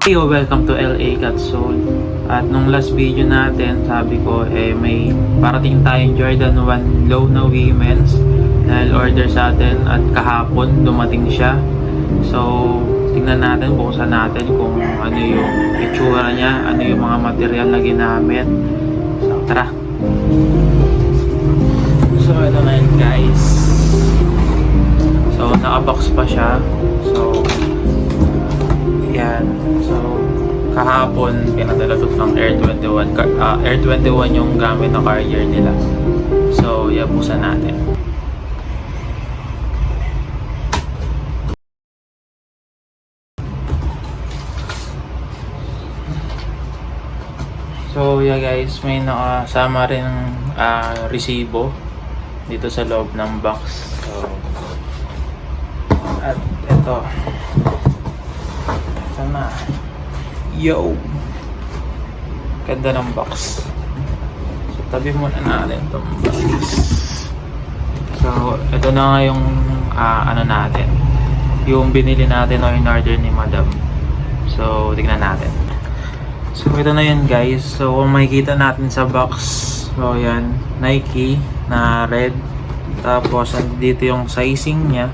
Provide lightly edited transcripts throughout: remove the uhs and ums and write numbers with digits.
Yo, welcome to LA Cat Soul. At nung last video natin, sabi ko may parating tayong Jordan 1 low na women's dahil order sa atin at kahapon dumating siya. So, tingnan natin, buksan natin kung ano yung itsura niya, ano yung mga material na ginamit. So, tara! So, ito na yun guys. So, naka-box pa siya. So, yan. So, kahapon, pinadala to ng Air 21. Air 21 yung gamit na carrier nila. So, yan, buksan natin. So, yeah guys, may nakasama rin resibo dito sa loob ng box. So, at ito. Sana. Yo! Ganda ng box. So, tabi muna natin itong box. So, ito na nga yung ano natin. Yung binili natin o in-order ni Madam. So, tignan natin. So, ito na yun guys. So, kung makikita natin sa box. So, yan. Nike na red. Tapos, dito yung sizing niya.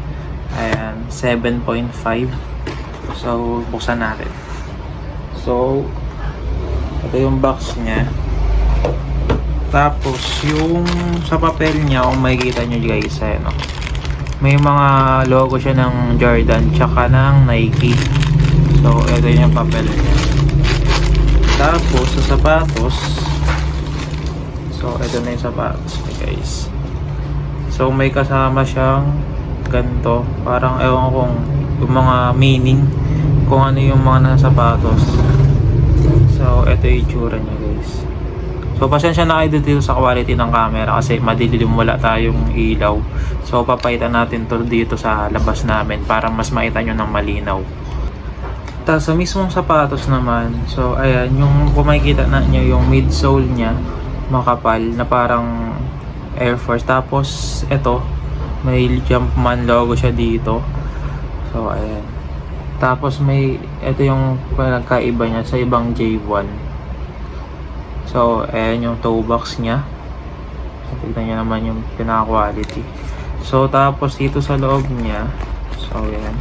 Ayan, 7.5. So, buksan natin. So, ito yung box niya. Tapos, yung sa papel niya, kung makikita nyo guys, ayan, no? May mga logo siya ng Jordan, tsaka ng Nike. So, ito yung papel niya. Tapos, sa sapatos, so, ito na yung sapatos guys. So, may kasama siyang ganito. Parang, ewan kong yung mga meaning kung ano yung mga nasa sapatos. So, ito yung itsura niya guys. So, pasensya na kayo dito sa quality ng camera kasi madilim, wala tayong ilaw. So, papaitan natin to dito sa labas namin para mas makita nyo ng malinaw. Tapos, sa mismong sapatos naman, so, ayan, yung kung makikita na nyo yung midsole niya, makapal na parang Air Force. Tapos, ito, may Jumpman logo siya dito. So, ayan. Tapos ito yung pinagkaiba niya sa ibang J1. So, ayan yung toe box niya. So, tignan nyo naman yung pinaka-quality. So, tapos dito sa loob niya, so, ayan.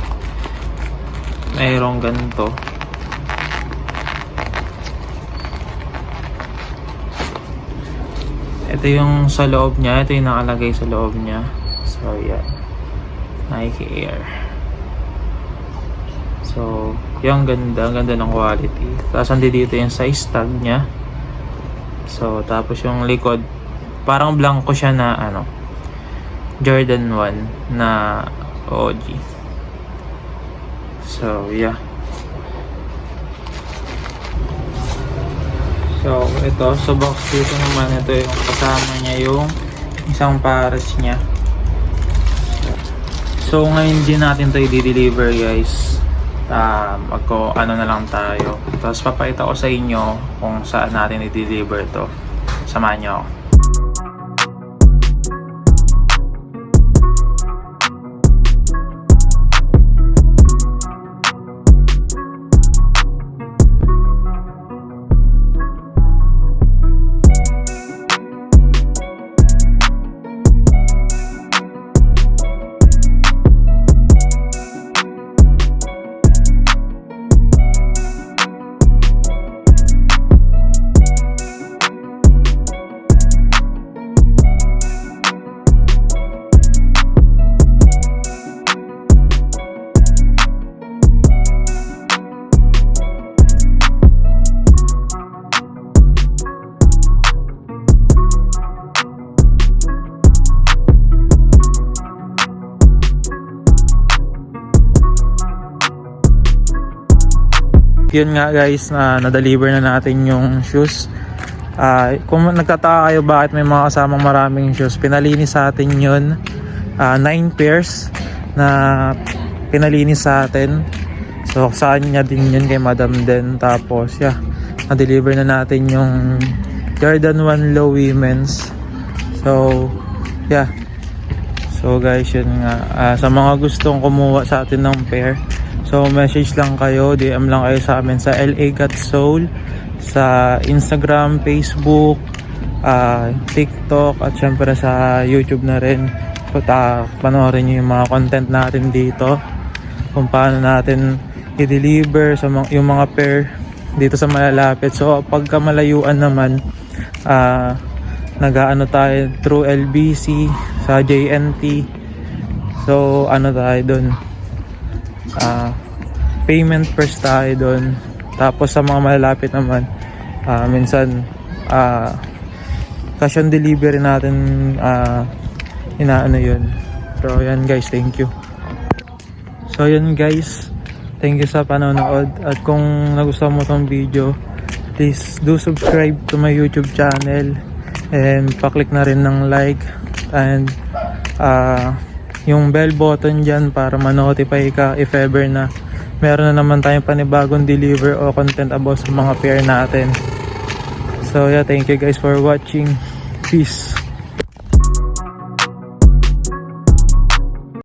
Mayroong ganito. Ito yung sa loob niya. Ito yung nakalagay sa loob niya. So, ayan. Nike Air. So, yung ganda ng quality. Tapos, dito yung size tag niya. So, tapos yung likod, parang blanco siya na, Jordan 1 na OG. So, yeah. So, ito, sa box dito naman, ito yung kasama niya yung isang pares niya. So, ngayon din natin ito i-deliver guys. Ano na lang tayo. Tapos papakita ko sa inyo kung saan natin i-deliver to. Samahan nyo ako. Yun nga guys, na-deliver na natin yung shoes. Kung nagtataka kayo bakit may mga kasamang maraming shoes, pinalinis sa atin yun. 9 pairs na pinalinis sa atin. So saan niya din yun kay Madam din. Tapos yeah, na-deliver na natin yung Jordan 1 Low Women's. So yeah, So guys, yun nga, sa mga gustong kumuha sa atin ng pair, so message lang kayo, DM lang kayo sa amin sa LA Got Soul, sa Instagram, Facebook, TikTok, at syempre sa YouTube na rin. Panoorin nyo yung mga content natin dito, kung paano natin i-deliver sa yung mga pair dito sa malalapit. So pagka malayuan naman, nag-aano tayo through LBC sa JNT. So ano tayo dun, payment first tayo dun. Tapos sa mga malalapit naman, minsan cash on delivery natin, inaano yun. So yan guys, thank you. So yun guys, thank you sa panonood. At kung nagustuhan mo tong video, please do subscribe to my YouTube channel, and pa-click na rin ng like and yung bell button dyan para ma-notify ka if ever na meron na naman tayong panibagong deliver o content about sa mga pair natin. So yeah, thank you guys for watching. Peace.